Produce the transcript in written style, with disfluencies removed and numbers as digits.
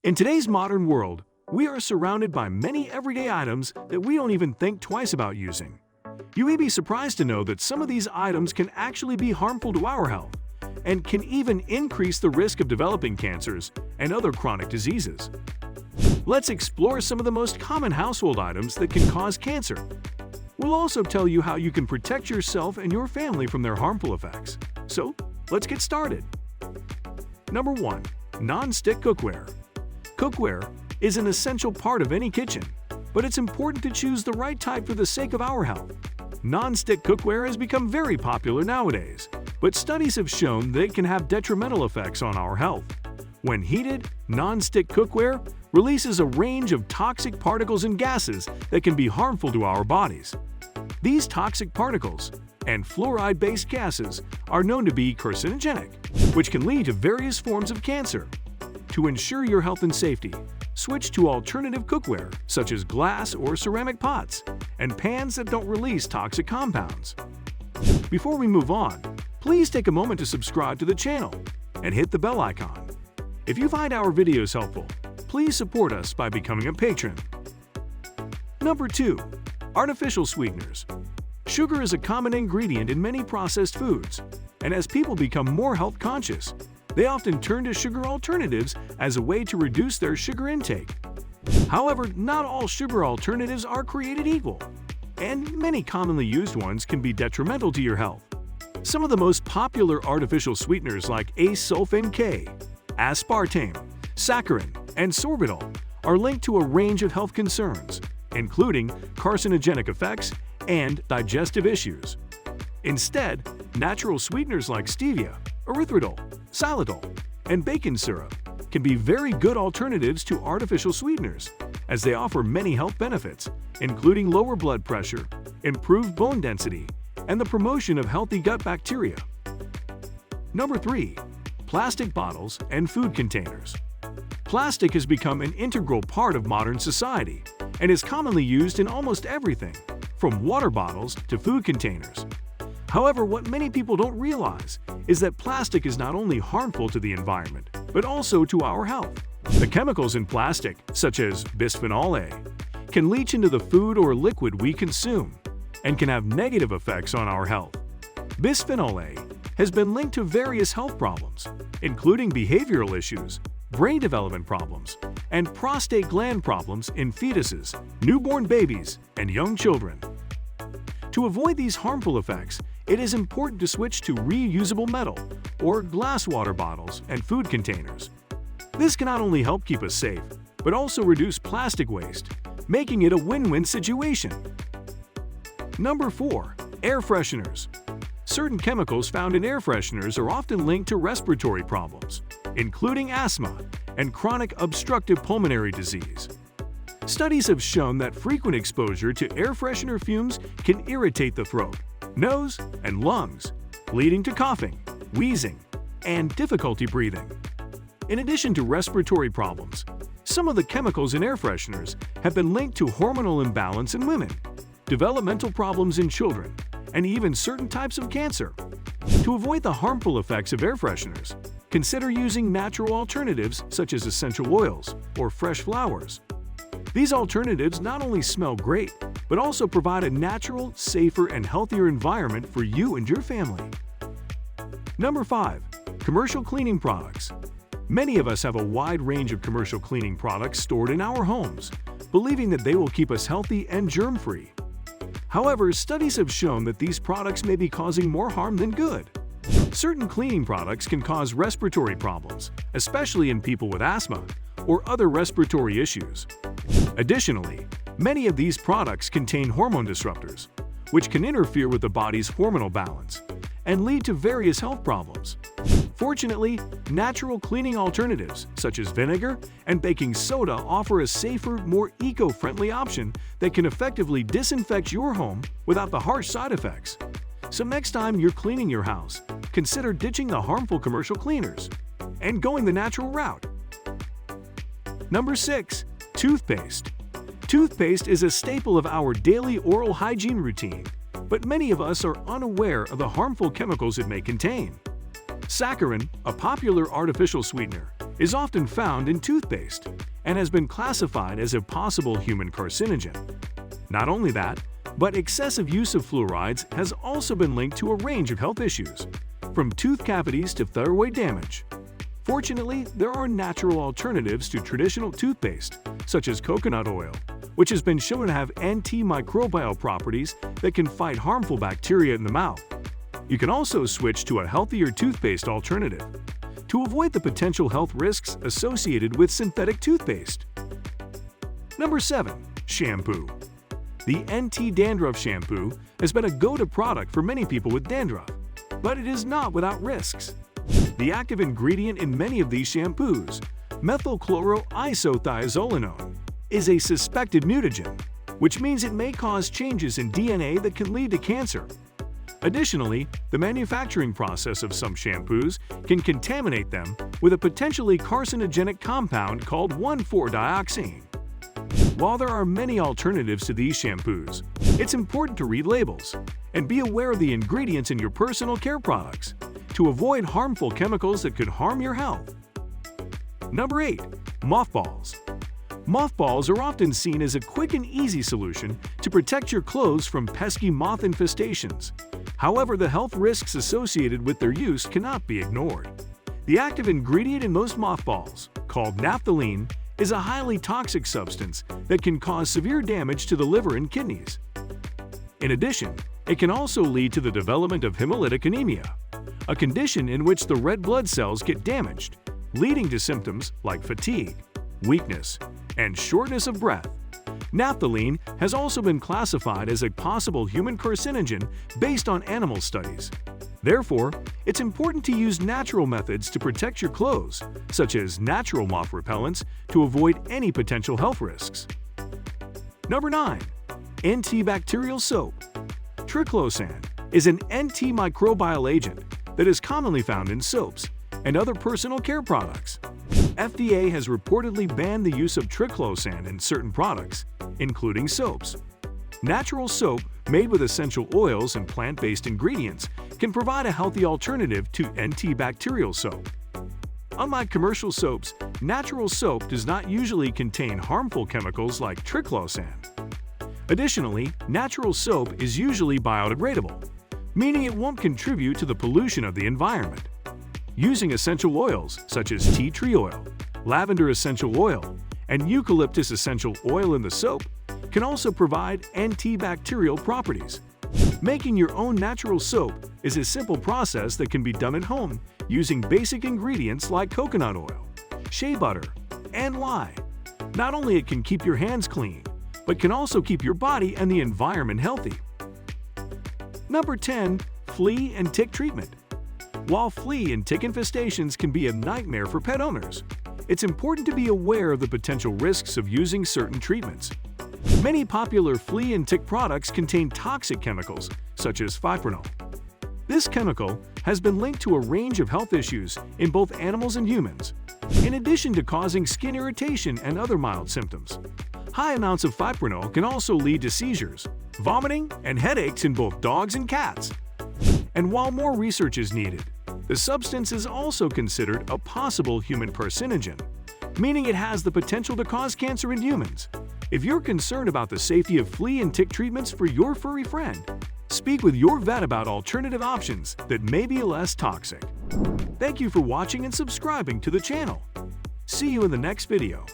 In today's modern world, we are surrounded by many everyday items that we don't even think twice about using. You may be surprised to know that some of these items can actually be harmful to our health and can even increase the risk of developing cancers and other chronic diseases. Let's explore some of the most common household items that can cause cancer. We'll also tell you how you can protect yourself and your family from their harmful effects. So, let's get started. Number 1. Non-stick cookware. Cookware is an essential part of any kitchen, but it's important to choose the right type for the sake of our health. Non-stick cookware has become very popular nowadays, but studies have shown that it can have detrimental effects on our health. When heated, non-stick cookware releases a range of toxic particles and gases that can be harmful to our bodies. These toxic particles and fluoride-based gases are known to be carcinogenic, which can lead to various forms of cancer. To ensure your health and safety, switch to alternative cookware such as glass or ceramic pots and pans that don't release toxic compounds. Before we move on, please take a moment to subscribe to the channel and hit the bell icon. If you find our videos helpful, please support us by becoming a patron. Number 2. Artificial sweeteners. Sugar is a common ingredient in many processed foods, and as people become more health conscious, they often turn to sugar alternatives as a way to reduce their sugar intake. However, not all sugar alternatives are created equal, and many commonly used ones can be detrimental to your health. Some of the most popular artificial sweeteners like acesulfame K, aspartame, saccharin, and sorbitol are linked to a range of health concerns, including carcinogenic effects and digestive issues. Instead, natural sweeteners like stevia, erythritol, xylitol, and bacon syrup can be very good alternatives to artificial sweeteners, as they offer many health benefits, including lower blood pressure, improved bone density, and the promotion of healthy gut bacteria. Number 3. Plastic bottles and food containers. Plastic has become an integral part of modern society and is commonly used in almost everything, from water bottles to food containers. However, what many people don't realize is that plastic is not only harmful to the environment, but also to our health. The chemicals in plastic, such as bisphenol A, can leach into the food or liquid we consume and can have negative effects on our health. Bisphenol A has been linked to various health problems, including behavioral issues, brain development problems, and prostate gland problems in fetuses, newborn babies, and young children. To avoid these harmful effects, it is important to switch to reusable metal or glass water bottles and food containers. This can not only help keep us safe, but also reduce plastic waste, making it a win-win situation. Number 4. Air fresheners. Certain chemicals found in air fresheners are often linked to respiratory problems, including asthma and chronic obstructive pulmonary disease. Studies have shown that frequent exposure to air freshener fumes can irritate the throat, nose, and lungs, leading to coughing, wheezing, and difficulty breathing. In addition to respiratory problems, some of the chemicals in air fresheners have been linked to hormonal imbalance in women, developmental problems in children, and even certain types of cancer. To avoid the harmful effects of air fresheners, consider using natural alternatives such as essential oils or fresh flowers. These alternatives not only smell great, but also provide a natural, safer, and healthier environment for you and your family. Number 5. Commercial cleaning products. Many of us have a wide range of commercial cleaning products stored in our homes, believing that they will keep us healthy and germ-free. However, studies have shown that these products may be causing more harm than good. Certain cleaning products can cause respiratory problems, especially in people with asthma or other respiratory issues. Additionally, many of these products contain hormone disruptors, which can interfere with the body's hormonal balance and lead to various health problems. Fortunately, natural cleaning alternatives such as vinegar and baking soda offer a safer, more eco-friendly option that can effectively disinfect your home without the harsh side effects. So next time you're cleaning your house, consider ditching the harmful commercial cleaners and going the natural route. Number 6. Toothpaste. Toothpaste is a staple of our daily oral hygiene routine, but many of us are unaware of the harmful chemicals it may contain. Saccharin, a popular artificial sweetener, is often found in toothpaste and has been classified as a possible human carcinogen. Not only that, but excessive use of fluorides has also been linked to a range of health issues, from tooth cavities to thyroid damage. Fortunately, there are natural alternatives to traditional toothpaste, such as coconut oil, which has been shown to have antimicrobial properties that can fight harmful bacteria in the mouth. You can also switch to a healthier toothpaste alternative to avoid the potential health risks associated with synthetic toothpaste. Number 7. Shampoo. The anti-dandruff shampoo has been a go-to product for many people with dandruff, but it is not without risks. The active ingredient in many of these shampoos, methylchloroisothiazolinone, is a suspected mutagen, which means it may cause changes in DNA that can lead to cancer. Additionally, the manufacturing process of some shampoos can contaminate them with a potentially carcinogenic compound called 1,4-dioxane. While there are many alternatives to these shampoos, it's important to read labels and be aware of the ingredients in your personal care products to avoid harmful chemicals that could harm your health. Number 8. Mothballs. Mothballs are often seen as a quick and easy solution to protect your clothes from pesky moth infestations. However, the health risks associated with their use cannot be ignored. The active ingredient in most mothballs, called naphthalene, is a highly toxic substance that can cause severe damage to the liver and kidneys. In addition, it can also lead to the development of hemolytic anemia, a condition in which the red blood cells get damaged, leading to symptoms like fatigue, weakness, and shortness of breath. Naphthalene has also been classified as a possible human carcinogen based on animal studies. Therefore, it's important to use natural methods to protect your clothes, such as natural moth repellents, to avoid any potential health risks. Number 9. Antibacterial soap. Triclosan is an antimicrobial agent that is commonly found in soaps and other personal care products. FDA has reportedly banned the use of triclosan in certain products, including soaps. Natural soap made with essential oils and plant-based ingredients can provide a healthy alternative to antibacterial soap. Unlike commercial soaps, natural soap does not usually contain harmful chemicals like triclosan. Additionally, natural soap is usually biodegradable, meaning it won't contribute to the pollution of the environment. Using essential oils such as tea tree oil, lavender essential oil, and eucalyptus essential oil in the soap can also provide antibacterial properties. Making your own natural soap is a simple process that can be done at home using basic ingredients like coconut oil, shea butter, and lye. Not only it can keep your hands clean, but can also keep your body and the environment healthy. Number 10. Flea and tick treatment. While flea and tick infestations can be a nightmare for pet owners, it's important to be aware of the potential risks of using certain treatments. Many popular flea and tick products contain toxic chemicals, such as fipronil. This chemical has been linked to a range of health issues in both animals and humans, in addition to causing skin irritation and other mild symptoms. High amounts of fipronil can also lead to seizures, vomiting, and headaches in both dogs and cats. And while more research is needed, the substance is also considered a possible human carcinogen, meaning it has the potential to cause cancer in humans. If you're concerned about the safety of flea and tick treatments for your furry friend, speak with your vet about alternative options that may be less toxic. Thank you for watching and subscribing to the channel. See you in the next video.